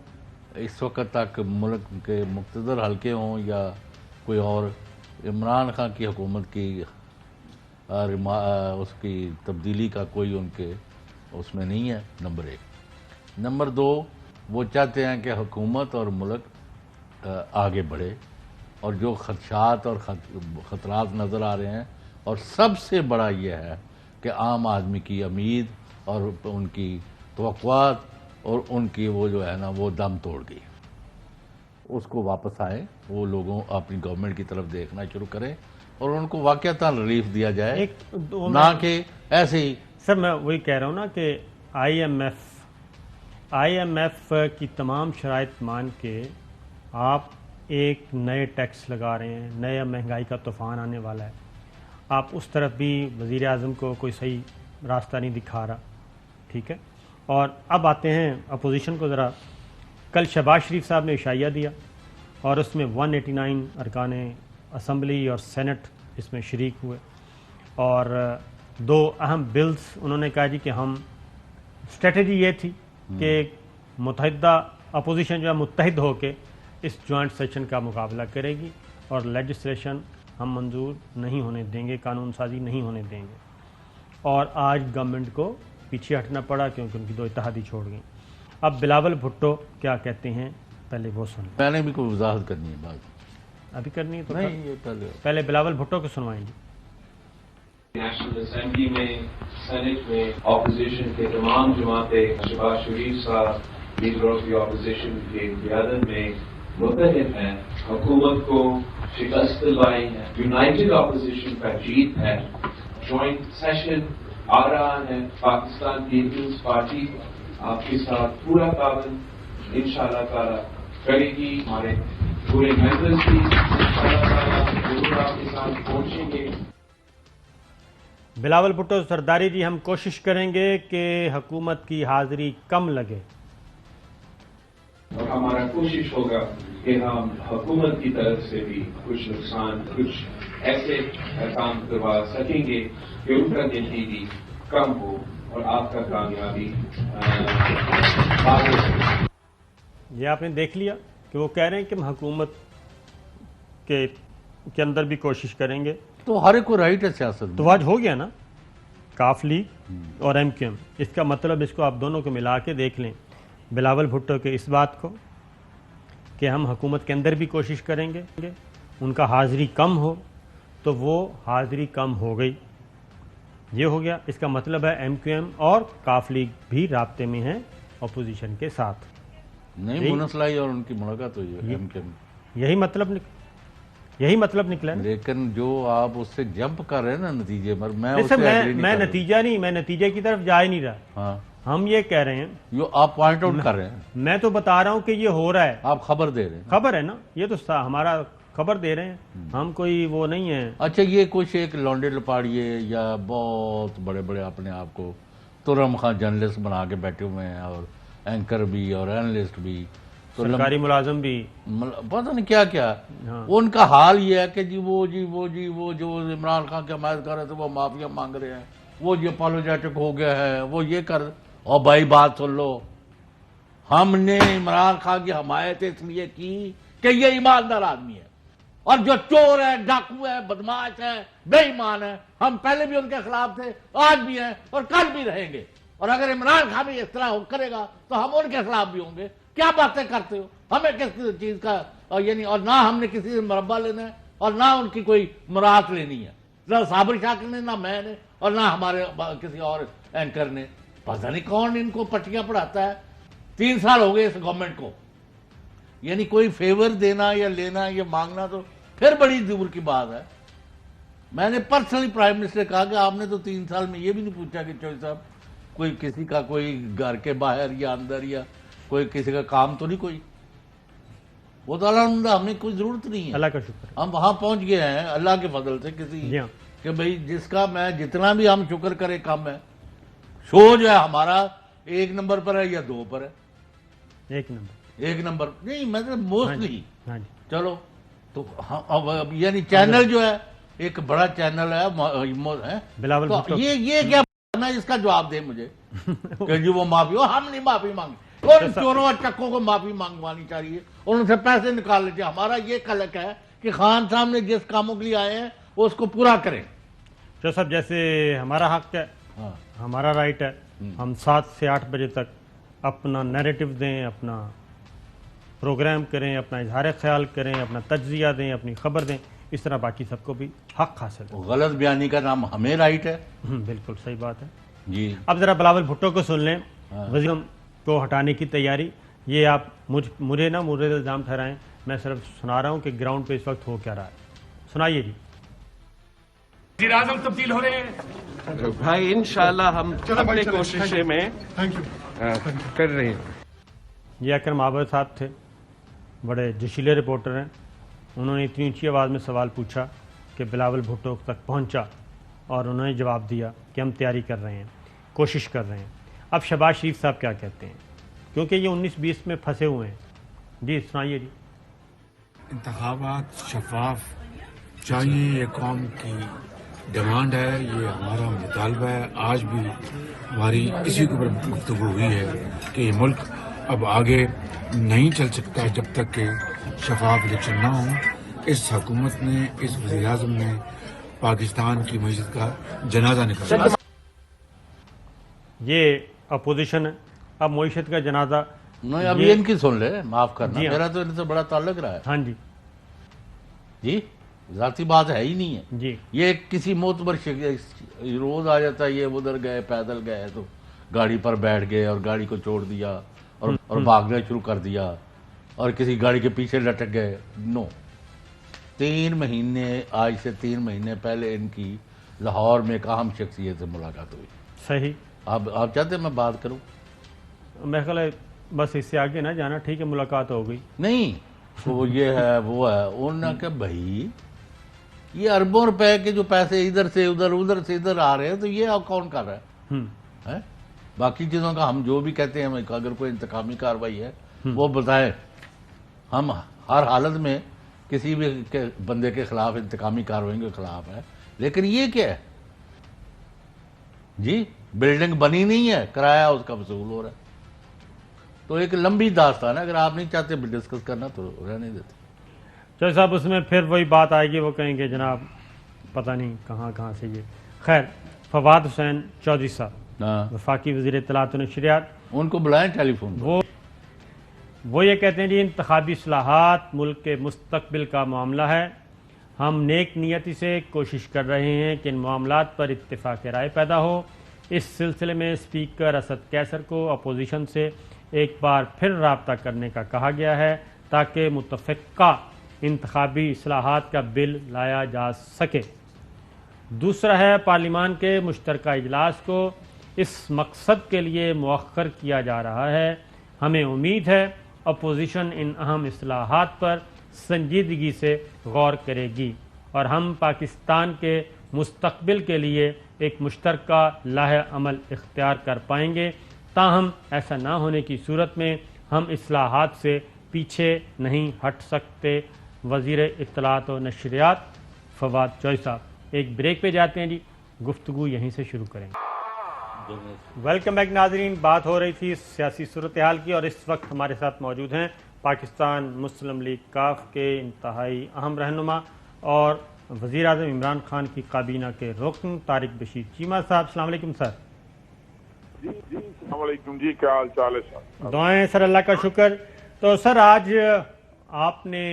[SPEAKER 2] اس وقت تک ملک کے مقتدر حلقے ہوں یا کوئی اور، عمران خان کی حکومت کی اس کی تبدیلی کا کوئی ان کے اس میں نہیں ہے. نمبر 1. نمبر 2، وہ چاہتے ہیں کہ حکومت اور ملک آگے بڑھے، اور جو خدشات اور خطرات نظر آ رہے ہیں، اور سب سے بڑا یہ ہے کہ عام آدمی کی امید اور ان کی توقعات اور ان کی وہ جو ہے نا وہ دم توڑ گئی. اس کو واپس آئے، وہ لوگوں اپنی گورنمنٹ کی طرف دیکھنا شروع کریں اور ان کو واقعتاً ریلیف دیا جائے، نہ کہ ایسے ہی.
[SPEAKER 1] سر میں وہی کہہ رہا ہوں نا کہ آئی ایم ایف کی تمام شرائط مان کے آپ ایک نئے ٹیکس لگا رہے ہیں، نیا مہنگائی کا طوفان آنے والا ہے. آپ اس طرف بھی وزیر اعظم کو کوئی صحیح راستہ نہیں دکھا رہا. ٹھیک ہے. اور اب آتے ہیں اپوزیشن کو ذرا. کل شہباز شریف صاحب نے عشائیہ دیا اور اس میں 189 ارکان اسمبلی اور سینٹ اس میں شریک ہوئے, اور 2 اہم بلز انہوں نے کہا جی کہ ہم اسٹریٹجی یہ تھی کہ متحدہ اپوزیشن جو ہے متحد ہو کے اس جوائنٹ سیشن کا مقابلہ کرے گی اور لیجسلیشن ہم منظور نہیں ہونے دیں گے, قانون سازی نہیں ہونے دیں گے. اور آج گورنمنٹ کو پیچھے ہٹنا پڑا کیونکہ ان کی 2 اتحادی چھوڑ گئیں. اب بلاول بھٹو کیا کہتے ہیں پہلے وہ سنیں.
[SPEAKER 2] میں نے بھی کوئی وضاحت کرنی ہے بات
[SPEAKER 1] ابھی کرنی ہے تو
[SPEAKER 2] نہیں, یہ
[SPEAKER 1] پہلے بلاول بھٹو کو سنوائیں گے.
[SPEAKER 8] نیشنل اسمبلی میں سینٹ میں اپوزیشن کے تمام جماعتیں شہباز شریف صاحب لیڈر آف دی اپوزیشن کی قیادت میں متحد ہیں, حکومت کو شکست دلوائی ہے. یونائٹڈ اپوزیشن کا جیت ہے. جوائنٹ سیشن آ رہا ہے. پاکستان پیپلز پارٹی آپ کے ساتھ پورا تعاون انشاءاللہ تعالی کرے گی. ہمارے پورے ممبرز بھی انشاءاللہ تعالی ضرور آپ کے ساتھ پہنچیں گے.
[SPEAKER 1] بلاول بھٹو سرداری جی, ہم کوشش کریں گے کہ حکومت کی حاضری کم لگے
[SPEAKER 8] اور ہمارا کوشش ہوگا کہ ہم حکومت کی طرف سے بھی کچھ نقصان, کچھ ایسے کام کروا سکیں گے کہ ان کا گنتی کم ہو اور آپ کا کامیابی
[SPEAKER 1] یہ آپ نے دیکھ لیا کہ وہ کہہ رہے ہیں کہ ہم حکومت کے اندر بھی کوشش کریں گے.
[SPEAKER 2] تو ہر ایک کو رائٹ ہے سیاست میں.
[SPEAKER 1] تو آج ہو گیا نا کاف لیگ اور ایم کیو ایم. اس کا مطلب اس کو آپ دونوں کو ملا کے دیکھ لیں, بلاول بھٹو کے اس بات کو کہ ہم حکومت کے اندر بھی کوشش کریں گے, ان کا حاضری کم ہو تو وہ حاضری کم ہو گئی, یہ ہو گیا. اس کا مطلب ہے ایم کیو ایم اور کاف لیگ بھی رابطے میں ہیں اپوزیشن کے ساتھ.
[SPEAKER 2] نہیں, مونسلائی اور ان کی ملاقات ہوئی ہے ایم کیو ایم.
[SPEAKER 1] یہی مطلب نکلا ہے.
[SPEAKER 2] لیکن جو آپ اس سے جمپ کر رہے ہیں نا نتیجے پر,
[SPEAKER 1] میں نتیجے کی طرف جا ہی نہیں رہا.
[SPEAKER 2] ہاں,
[SPEAKER 1] ہم یہ کہہ رہے ہیں,
[SPEAKER 2] جو آپ پوائنٹ آؤٹ کر رہے ہیں,
[SPEAKER 1] میں تو بتا رہا ہوں کہ یہ ہو رہا ہے.
[SPEAKER 2] آپ خبر دے رہے ہیں.
[SPEAKER 1] خبر ہے نا, یہ تو ہمارا خبر دے رہے ہیں, ہم کوئی وہ نہیں ہیں.
[SPEAKER 2] اچھا, یہ کچھ ایک لونڈے لپاڑیے یا بہت بڑے بڑے اپنے آپ کو ترم خان جرنلسٹ بنا کے بیٹھے ہوئے ہیں, اور اینکر بھی اور اینالسٹ بھی,
[SPEAKER 1] سرکاری ملازم بھی,
[SPEAKER 2] پتہ نہیں کیا کیا. ان کا حال یہ ہے کہ وہ جو عمران خان کی حمایت کر رہے تھے وہ معافیا مانگ رہے ہیں, وہ یہ اپالوجیٹک ہو گیا ہے, وہ یہ کر. اور بھائی بات سن لو, ہم نے عمران خان کی حمایت اس لیے کی کہ یہ ایماندار آدمی ہے, اور جو چور ہے, ڈاکو ہے, بدماش ہے, بے ایمان ہے, ہم پہلے بھی ان کے خلاف تھے, آج بھی ہیں اور کل بھی رہیں گے. اور اگر عمران خان بھی اس طرح کرے گا تو ہم ان کے خلاف بھی ہوں گے. کیا باتیں کرتے ہو, ہمیں کس چیز کا یعنی, اور نہ ہم نے کسی سے مربع لینا ہے اور نہ ان کی کوئی مراعات لینی ہے, نہ صابر شاکر نے, نہ میں نے, اور نہ ہمارے کسی اور اینکر نے. پتہ نہیں کون ان کو پٹیاں پڑھاتا ہے. 3 سال ہو گئے اس گورنمنٹ کو, یعنی کوئی فیور دینا یا لینا یا مانگنا تو پھر بڑی دور کی بات ہے. میں نے پرسنلی پرائم منسٹر کہا کہ آپ نے تو 3 سال میں یہ بھی نہیں پوچھا کہ چوہدری صاحب کوئی کسی کا کوئی گھر کے باہر یا اندر یا کوئی کسی کا کام تو نہیں کوئی. وہ تو الحمدللہ ہمیں کوئی ضرورت نہیں ہے,
[SPEAKER 1] اللہ کا شکر,
[SPEAKER 2] ہم وہاں پہنچ گئے ہیں اللہ کے فضل سے. کسی کہ بھئی جس کا میں جتنا بھی ہم شکر کرے کم ہے. شو جو ہے ہمارا 1 نمبر پر ہے یا 2 پر ہے. 1 نمبر نہیں, مطلب موسٹلی. چلو تو یعنی چینل جو ہے ایک بڑا چینل ہے
[SPEAKER 1] بلاول بھٹو,
[SPEAKER 2] یہ کیا میں اس کا جواب دے مجھے کہ جی وہ معافی ہو, ہم نہیں معافی مانگے. ان چوروں اور چکوں کو معافی مانگوانی چاہیے, ان سے پیسے نکال لیتے. ہمارا یہ کلک ہے کہ خان صاحب نے جس کاموں کے لیے آئے ہیں وہ اس کو پورا کریں.
[SPEAKER 1] جو سب جیسے ہمارا حق ہے, ہمارا رائٹ ہے, ہم 7 سے 8 بجے تک اپنا نیریٹو دیں, اپنا پروگرام کریں, اپنا اظہار خیال کریں, اپنا تجزیہ دیں, اپنی خبر دیں. اس طرح باقی سب کو بھی حق حاصل ہے.
[SPEAKER 2] غلط بیانی کا نام ہمیں رائٹ ہے.
[SPEAKER 1] بالکل صحیح بات ہے
[SPEAKER 2] جی.
[SPEAKER 1] اب ذرا بلاول بھٹو کو سن لیں. وزیر کو ہٹانے کی تیاری, یہ آپ مجھے نہ مورد الزام ٹھہرائیں, میں صرف سنا رہا ہوں کہ گراؤنڈ پہ اس وقت ہو کیا رہا ہے. سنائیے جی.
[SPEAKER 4] وزیر اعظم تبدیل ہو رہے ہیں بھائی, انشاءاللہ ہم اپنے کوششیں میں کر رہے ہیں.
[SPEAKER 1] یہ اکرم عابد صاحب تھے, بڑے جشیلے رپورٹر ہیں. انہوں نے اتنی اونچی آواز میں سوال پوچھا کہ بلاول بھٹو تک پہنچا اور انہوں نے جواب دیا کہ ہم تیاری کر رہے ہیں، کوشش کر رہے ہیں۔ اب شہباز شریف صاحب کیا کہتے ہیں، کیونکہ یہ 19-20 میں پھنسے ہوئے ہیں؟ جی سنائیے جی۔
[SPEAKER 9] انتخابات شفاف چاہیے، یہ قوم کی ڈیمانڈ ہے، یہ ہمارا مطالبہ ہے۔ آج بھی ہماری اسی کے اوپر گفتگو ہوئی ہے کہ یہ ملک اب آگے نہیں چل سکتا جب تک کہ شفاف الیکشن نہ ہوں۔ اس حکومت نے، اس وزیر اعظم نے پاکستان کی معیشت کا جنازہ نکالا۔
[SPEAKER 1] یہ اپوزیشن ہے، اب معیشت کا جنازہ
[SPEAKER 2] نہیں، ابھی ان کی سن لے، معاف کرنا،
[SPEAKER 1] جی ہاں۔
[SPEAKER 2] میرا تو ان سے بڑا تعلق رہا ہے۔
[SPEAKER 1] ہاں جی
[SPEAKER 2] جی ذاتی بات ہے ہی نہیں ہے۔
[SPEAKER 1] جی
[SPEAKER 2] یہ کسی معتبر روز آ جاتا ہے، یہ ادھر گئے، پیدل گئے تو گاڑی پر بیٹھ گئے اور گاڑی کو چھوڑ دیا اور بھاگنا شروع کر دیا اور کسی گاڑی کے پیچھے لٹک گئے۔ نو، 3 مہینے، آج سے 3 مہینے پہلے ان کی لاہور میں ایک اہم شخصیت سے ملاقات ہوئی۔
[SPEAKER 1] صحیح۔
[SPEAKER 2] آپ چاہتے ہیں میں بات کروں؟
[SPEAKER 1] میرا خیال ہے بس اس سے آگے نہ جانا، ٹھیک ہے ملاقات ہو گئی۔
[SPEAKER 2] نہیں، وہ یہ ہے وہ ہے، انہوں نے کہا بھائی یہ اربوں روپے کے جو پیسے ادھر سے ادھر، ادھر سے ادھر آ رہے ہیں تو یہ اب کون کر رہا ہے؟ باقی چیزوں کا ہم جو بھی کہتے ہیں، اگر کوئی انتقامی کارروائی ہے وہ بتائیں، ہم ہر حالت میں کسی بھی بندے کے خلاف انتقامی کارروائی کے خلاف ہے، لیکن یہ کیا ہے جی؟ بلڈنگ بنی نہیں ہے، کرایہ اس کا وصول ہو رہا ہے۔ تو ایک لمبی داستان ہے، اگر آپ نہیں چاہتے بھی ڈسکس کرنا تو رہنے دیتے۔
[SPEAKER 1] چودھری صاحب اس میں پھر وہی بات آئے گی، وہ کہیں گے جناب پتہ نہیں کہاں سے یہ۔ خیر، فواد حسین چودھری صاحب، وفاقی وزیر اطلاعات و نشریات،
[SPEAKER 2] ان کو بلائیں ٹیلی فون پر۔
[SPEAKER 1] وہ یہ کہتے ہیں جی انتخابی اصلاحات ملک کے مستقبل کا معاملہ ہے، ہم نیک نیتی سے کوشش کر رہے ہیں کہ ان معاملات پر اتفاق رائے پیدا ہو۔ اس سلسلے میں اسپیکر اسد کیسر کو اپوزیشن سے ایک بار پھر رابطہ کرنے کا کہا گیا ہے تاکہ متفقہ انتخابی اصلاحات کا بل لایا جا سکے۔ دوسرا ہے پارلیمان کے مشترکہ اجلاس کو اس مقصد کے لیے مؤخر کیا جا رہا ہے۔ ہمیں امید ہے اپوزیشن ان اہم اصلاحات پر سنجیدگی سے غور کرے گی اور ہم پاکستان کے مستقبل کے لیے ایک مشترکہ لاہ عمل اختیار کر پائیں گے۔ تاہم ایسا نہ ہونے کی صورت میں ہم اصلاحات سے پیچھے نہیں ہٹ سکتے۔ وزیر اطلاعات و نشریات فواد چودھری صاحب۔ ایک بریک پہ جاتے ہیں جی، گفتگو یہیں سے شروع کریں گے۔ ویلکم بیک ناظرین، بات ہو رہی تھی سیاسی صورتحال کی اور اس وقت ہمارے ساتھ موجود ہیں پاکستان مسلم لیگ کاف کے انتہائی اہم رہنما اور وزیر اعظم عمران خان کی کابینہ کے رکن طارق بشیر چیمہ صاحب۔ السلام علیکم سر۔
[SPEAKER 10] جی السلام علیکم جی، کیا حال چال ہے سر؟
[SPEAKER 1] دعائیں سر، اللہ کا شکر۔ تو سر آج آپ نے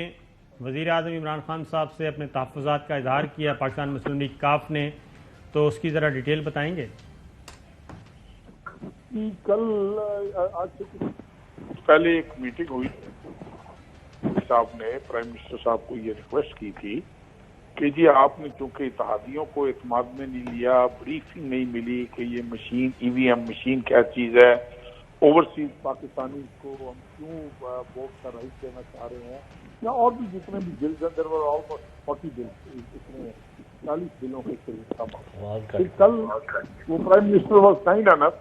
[SPEAKER 1] وزیر اعظم عمران خان صاحب سے اپنے تحفظات کا اظہار کیا پاکستان مسلم لیگ کاف نے، تو اس کی ذرا ڈیٹیل بتائیں گے؟
[SPEAKER 10] کل آج سے کچھ پہلے ایک میٹنگ ہوئی، صاحب نے پرائم منسٹر صاحب کو یہ ریکویسٹ کی تھی کہ جی آپ نے چونکہ اتحادیوں کو اعتماد میں نہیں لیا، بریفنگ نہیں ملی کہ یہ مشین ای وی ایم مشین کیا چیز ہے، اوورسیز پاکستانی کو ہم کیوں ووٹ کا رائٹ دینا چاہ رہے ہیں، یا اور بھی جتنے بھی بلز اندر وہ آلموسٹ 40 بل، اتنے 40 بلوں کے قریب۔ پھر کل وہ prime minister was kind enough,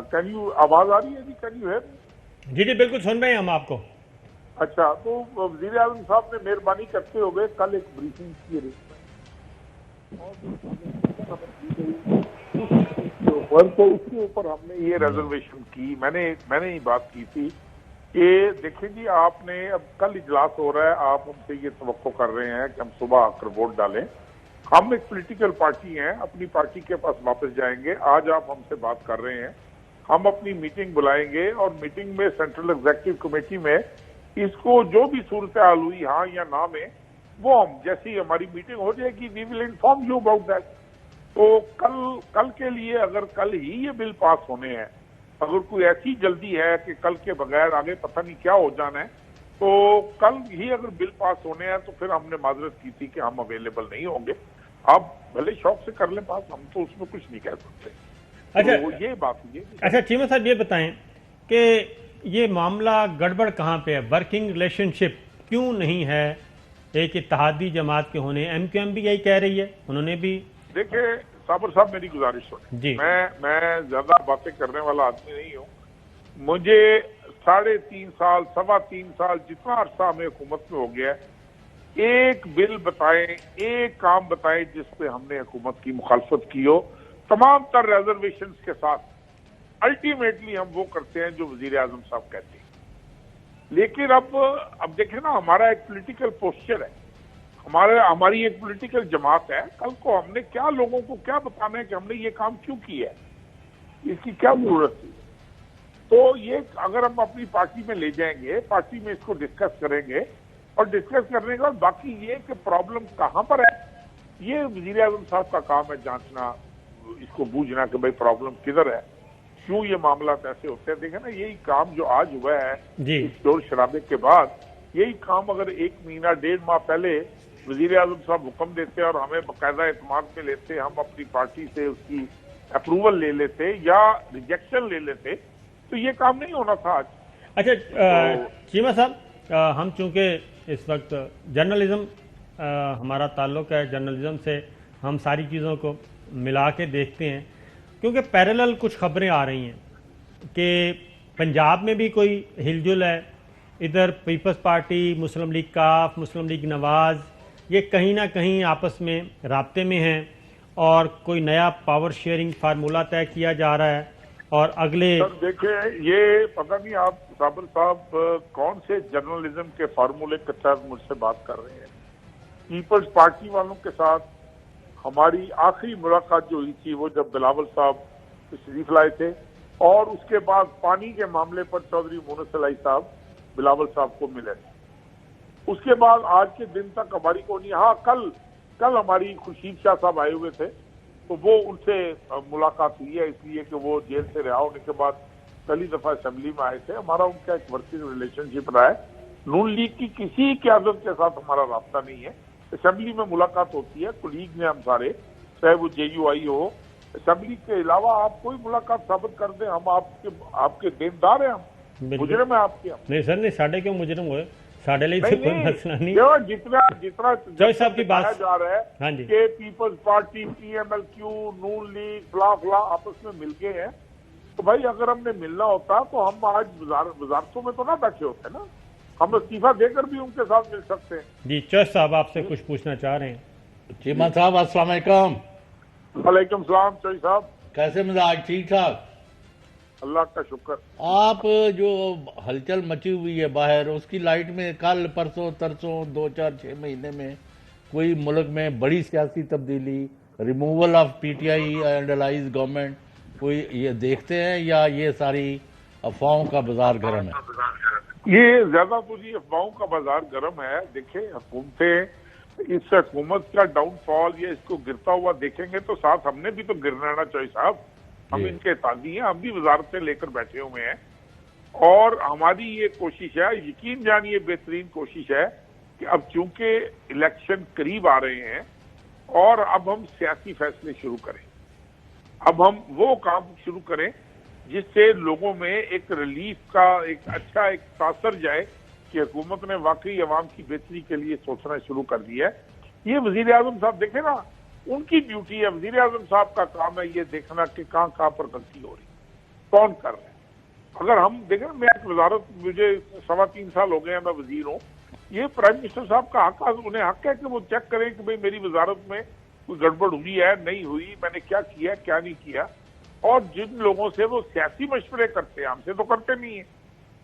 [SPEAKER 10] can you آواز آ رہی ہے جی؟ Can you hear?
[SPEAKER 1] جی جی بالکل سن رہے ہیں ہم آپ کو۔
[SPEAKER 10] اچھا، تو وزیر اعظم صاحب نے مہربانی کرتے ہوئے کل ایک بریفنگ کی تو اس کے اوپر ہم نے یہ ریزرویشن کی، میں نے یہ بات کی تھی کہ دیکھیں جی آپ نے اب کل اجلاس ہو رہا ہے، آپ ہم سے یہ توقع کر رہے ہیں کہ ہم صبح آ کر ووٹ ڈالیں، ہم ایک پولیٹیکل پارٹی ہیں، اپنی پارٹی کے پاس واپس جائیں گے۔ آج آپ ہم سے بات کر رہے ہیں، ہم اپنی میٹنگ بلائیں گے اور میٹنگ میں سینٹرل ایگزیکٹو کمیٹی میں اس کو جو بھی صورتحال ہوئی ہاں یا نہ میں، وہ ہم جیسی ہماری میٹنگ ہو جائے گی وی will inform you about that. تو کل کے لیے اگر کل ہی یہ بل پاس ہونے ہیں، اگر کوئی ایسی جلدی ہے کہ کل کے بغیر آگے پتہ نہیں کیا ہو جانا ہے، تو کل ہی اگر بل پاس ہونے ہیں تو پھر ہم نے معذرت کی تھی کہ ہم اویلیبل نہیں ہوں گے، آپ بھلے شوق سے کر لیں پاس، ہم تو اس میں کچھ نہیں کہہ سکتے۔
[SPEAKER 1] اچھا
[SPEAKER 10] یہ بات ہے۔
[SPEAKER 1] اچھا چیمہ صاحب یہ بتائیں کہ یہ معاملہ گڑبڑ کہاں پہ ہے؟ ورکنگ ریلیشن شپ کیوں نہیں ہے ایک اتحادی جماعت کے ہونے ایم کیو ایم بھی یہی کہہ رہی ہے, انہوں نے بھی.
[SPEAKER 10] دیکھیں صابر صاحب میری گزارش سنیں
[SPEAKER 1] جی.
[SPEAKER 10] میں زیادہ باتیں کرنے والا آدمی نہیں ہوں. مجھے 3.5 سال 3.25 سال جتنا عرصہ ہمیں حکومت میں ہو گیا ہے, ایک بل بتائیں, ایک کام بتائیں جس پہ ہم نے حکومت کی مخالفت کی ہو, تمام تر ریزرویشنز کے ساتھ. الٹیمیٹلی ہم وہ کرتے ہیں جو وزیر اعظم صاحب کہتے ہیں. لیکن اب دیکھیں نا, ہمارا ایک پولیٹیکل پوسچر ہے, ہماری ایک پولیٹیکل جماعت ہے. کل کو ہم نے کیا لوگوں کو کیا بتانا ہے کہ ہم نے یہ کام کیوں کیا ہے, اس کی کیا ضرورت تھی. تو یہ اگر ہم اپنی پارٹی میں لے جائیں گے, پارٹی میں اس کو ڈسکس کریں گے, اور ڈسکس کرنے کا باقی یہ کہ پرابلم کہاں پر ہے, یہ وزیر اعظم صاحب کا کام ہے جانچنا, اس کو بوجھنا کہ بھئی پرابلم کدھر ہے, کیوں یہ معاملات ایسے ہوتے ہیں. دیکھیں نا, یہی کام جو آج ہوا ہے اس شور شرابے کے بعد, یہی کام اگر 1 مہینہ 1.5 ماہ پہلے وزیر اعظم صاحب حکم دیتے اور ہمیں باقاعدہ اعتماد میں لیتے, ہم اپنی پارٹی سے اس کی اپروول لے لیتے یا ریجیکشن لے لیتے, تو یہ کام نہیں ہونا تھا آج.
[SPEAKER 1] اچھا چیمہ صاحب, ہم چونکہ اس وقت جرنلزم ہمارا تعلق ہے, جرنلزم سے ہم ساری چیزوں کو ملا کے دیکھتے ہیں, کیونکہ پیرالل کچھ خبریں آ رہی ہیں کہ پنجاب میں بھی کوئی ہل جل ہے, ادھر پیپلز پارٹی, مسلم لیگ کاف, مسلم لیگ نواز, یہ کہیں نہ کہیں آپس میں رابطے میں ہیں, اور کوئی نیا پاور شیئرنگ فارمولہ طے کیا جا رہا ہے. اور اگلے
[SPEAKER 10] سر دیکھیں, یہ پتہ نہیں آپ صابر صاحب کون سے جرنلزم کے فارمولے کے تحت مجھ سے بات کر رہے ہیں. پیپلز پارٹی والوں کے ساتھ ہماری آخری ملاقات جو ہوئی تھی وہ جب بلاول صاحب تشریف لائے تھے, اور اس کے بعد پانی کے معاملے پر چودھری مونس علی صاحب بلاول صاحب کو ملے تھے. اس کے بعد آج کے دن تک ہماری کو نہیں. ہاں کل ہماری خورشید شاہ صاحب آئے ہوئے تھے, تو وہ ان سے ملاقات ہوئی ہے, اس لیے کہ وہ جیل سے رہا ہونے کے بعد پہلی دفعہ اسمبلی میں آئے تھے. ہمارا ان کا ایک ورکنگ ریلیشن شپ رہا ہے. نون لیگ کی کسی قیادت کے ساتھ ہمارا رابطہ نہیں ہے. اسمبلی میں ملاقات ہوتی ہے, کولیگ نے ہم سارے, چاہے وہ جے یو آئی ہو. اسمبلی کے علاوہ آپ کوئی ملاقات ثابت کر دیں, ہم آپ کے دیندار ہیں, ہم مجرم ہیں آپ کے. نہیں
[SPEAKER 1] سر, نہیں ساڑھے کیوں مجرم ہوئے, ساڑھے لیے کوئی مسئلہ نہیں.
[SPEAKER 10] جتنا
[SPEAKER 1] صاحب کی بات
[SPEAKER 10] جا رہا ہے کہ people's party, P M L Q, Noon league, فلاں آپس میں مل گئے ہیں, تو بھائی اگر ہم نے ملنا ہوتا تو ہم آج وزارتوں میں تو نہ بیٹھے ہوتے نا, ہم استعفیٰ دے کر بھی ان کے ساتھ مل سکتے ہیں.
[SPEAKER 1] جی چوہد صاحب آپ سے کچھ پوچھنا چاہ رہے ہیں.
[SPEAKER 2] چیمہ صاحب السلام علیکم.
[SPEAKER 10] وعلیکم السلام چوہد صاحب,
[SPEAKER 2] کیسے مزاج؟ ٹھیک ٹھاک,
[SPEAKER 10] اللہ کا شکر.
[SPEAKER 2] آپ جو ہلچل مچی ہوئی ہے باہر, اس کی لائٹ میں کل پرسوں ترسوں 2 4 6 مہینے میں کوئی ملک میں بڑی سیاسی تبدیلی, removal of P T I and allies government, کوئی یہ دیکھتے ہیں یا یہ ساری افواہوں کا بازار گرم ہے؟
[SPEAKER 10] یہ زیادہ تو جی افواہوں کا بازار گرم ہے. دیکھیں حکومتیں, اس حکومت کا ڈاؤن فال یا اس کو گرتا ہوا دیکھیں گے تو ساتھ ہم نے بھی تو گرنا نا چاہیے صاحب. ہم ان کے اتحادی ہیں, ہم بھی وزارتیں لے کر بیٹھے ہوئے ہیں, اور ہماری یہ کوشش ہے, یقین جانیے بہترین کوشش ہے کہ اب چونکہ الیکشن قریب آ رہے ہیں اور اب ہم سیاسی فیصلے شروع کریں, اب ہم وہ کام شروع کریں جس سے لوگوں میں ایک ریلیف کا ایک اچھا ایک تاثر جائے کہ حکومت نے واقعی عوام کی بہتری کے لیے سوچنا شروع کر دیا ہے. یہ وزیر اعظم صاحب دیکھیں نا, ان کی ڈیوٹی ہے, وزیر اعظم صاحب کا کام ہے یہ دیکھنا کہ کہاں پر غلطی ہو رہی, کون کر رہے ہیں. اگر ہم دیکھیں, میں ایک وزارت, مجھے 3.25 سال ہو گئے ہیں, میں وزیر ہوں. یہ پرائم منسٹر صاحب کا حق, انہیں حق ہے کہ وہ چیک کریں کہ بھئی میری وزارت میں کوئی گڑبڑ ہوئی ہے نہیں ہوئی, میں نے کیا کیا کیا نہیں کیا. اور جن لوگوں سے وہ سیاسی مشورے کرتے ہیں, ہم سے تو کرتے نہیں ہیں,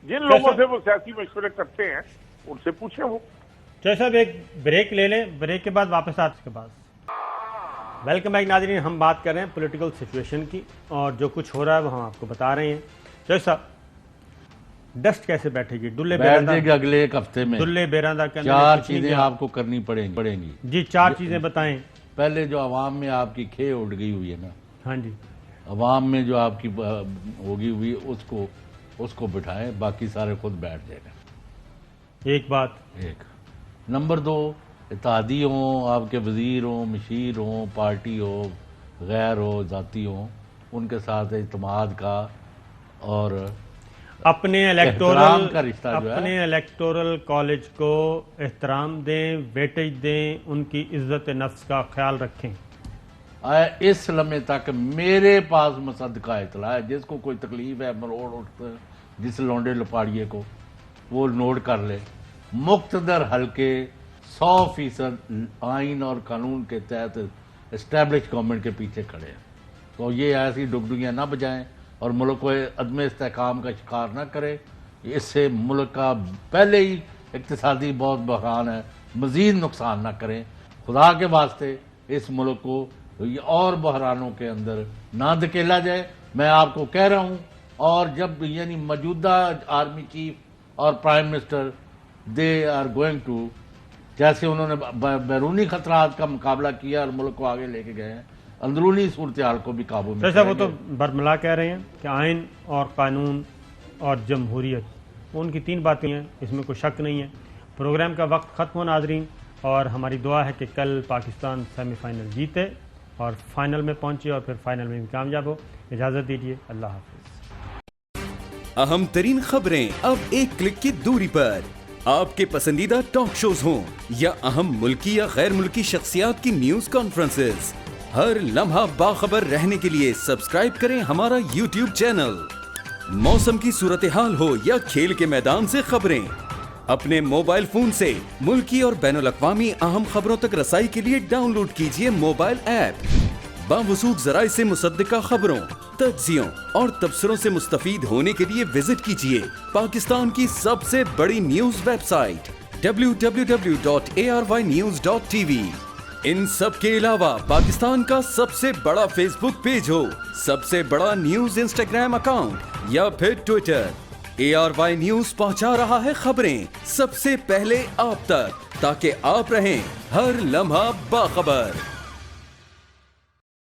[SPEAKER 10] جن لوگوں سے وہ سیاسی مشورے کرتے ہیں ان سے پوچھیں. وہ
[SPEAKER 1] چوہد صاحب ایک بریک لے لیں, بریک کے بعد واپس آتے کے بعد. ویلکم بیک ناظرین, ہم بات کر رہے ہیں پولیٹیکل سچویشن کی, اور جو کچھ ہو رہا ہے وہ ہم آپ کو بتا رہے ہیں. چوہد صاحب, ڈسٹ کیسے بیٹھے گی؟
[SPEAKER 2] اگلے ایک ہفتے میں
[SPEAKER 1] دلے بیراندہ کے
[SPEAKER 2] 4 چیزیں آپ کو کرنی پڑیں گی.
[SPEAKER 1] جی 4 چیزیں بتائیں.
[SPEAKER 2] پہلے جو عوام میں آپ کی کھے اٹھ گئی ہوئی ہے نا,
[SPEAKER 1] ہاں جی,
[SPEAKER 2] عوام میں جو آپ کی ہوگی ہوئی اس کو بٹھائیں, باقی سارے خود بیٹھ جائے گا.
[SPEAKER 1] ایک بات.
[SPEAKER 2] نمبر 2, اتحادی ہوں, آپ کے وزیر ہوں, مشیر ہوں, پارٹی ہو, غیر ہو, ذاتی ہوں, ان کے ساتھ اعتماد کا اور
[SPEAKER 1] اپنے
[SPEAKER 2] احترام کا رشتہ جو ہے،
[SPEAKER 1] اپنے الیکٹورل کالج کو احترام دیں، ویٹیج دیں، ان کی عزت نفس کا خیال رکھیں.
[SPEAKER 2] اس لمحے تک میرے پاس مصدقہ اطلاع ہے، جس کو کوئی تکلیف ہے مروڑ اٹھتا ہے، جس لونڈے لپاڑیے کو وہ نوٹ کر لے. مقتدر حلقے 100% آئین اور قانون کے تحت اسٹیبلش گورنمنٹ کے پیچھے کھڑے ہیں. تو یہ ایسی ڈگڈگیاں نہ بجائیں اور ملک کو عدم استحکام کا شکار نہ کرے. اس سے ملک کا پہلے ہی اقتصادی بہت بحران ہے، مزید نقصان نہ کریں. خدا کے واسطے اس ملک کو اور بحرانوں کے اندر نہ دھکیلا جائے. میں آپ کو کہہ رہا ہوں، اور جب یعنی موجودہ آرمی چیف اور prime minister they are going to, جیسے انہوں نے بیرونی خطرات کا مقابلہ کیا اور ملک کو آگے لے کے گئے ہیں، اندرونی صورتحال کو بھی قابو میں
[SPEAKER 1] وہ تو برملا کہہ رہے ہیں کہ آئین اور قانون اور جمہوریت ان کی 3 باتیں ہیں، اس میں کوئی شک نہیں ہے. پروگرام کا وقت ختم ہو ناظرین، اور ہماری دعا ہے کہ کل پاکستان سیمی فائنل جیتے اور فائنل میں پہنچے اور پھر فائنل میں بھی کامیاب ہو. اجازت دیجیے، اللہ حافظ.
[SPEAKER 11] اہم ترین خبریں اب ایک کلک کی دوری پر. آپ کے پسندیدہ ٹاک شوز ہوں یا اہم ملکی یا غیر ملکی شخصیات کی نیوز کانفرنسز، ہر لمحہ باخبر رہنے کے لیے سبسکرائب کریں ہمارا یوٹیوب چینل. موسم کی صورتحال ہو یا کھیل کے میدان سے خبریں، اپنے موبائل فون سے ملکی اور بین الاقوامی اہم خبروں تک رسائی کے لیے ڈاؤن لوڈ کیجیے موبائل ایپ. باوثوق ذرائع سے مصدقہ خبروں، تجزیوں اور تبصروں سے مستفید ہونے کے لیے وزٹ کیجیے پاکستان کی سب سے بڑی نیوز ویب سائٹ www.arYnews.tv. ان سب کے علاوہ پاکستان کا سب سے بڑا فیس بک پیج ہو، سب سے بڑا نیوز انسٹاگرام اکاؤنٹ یا پھر ٹویٹر، ARY نیوز پہنچا رہا ہے خبریں سب سے پہلے آپ تک، تاکہ آپ رہیں ہر لمحہ باخبر.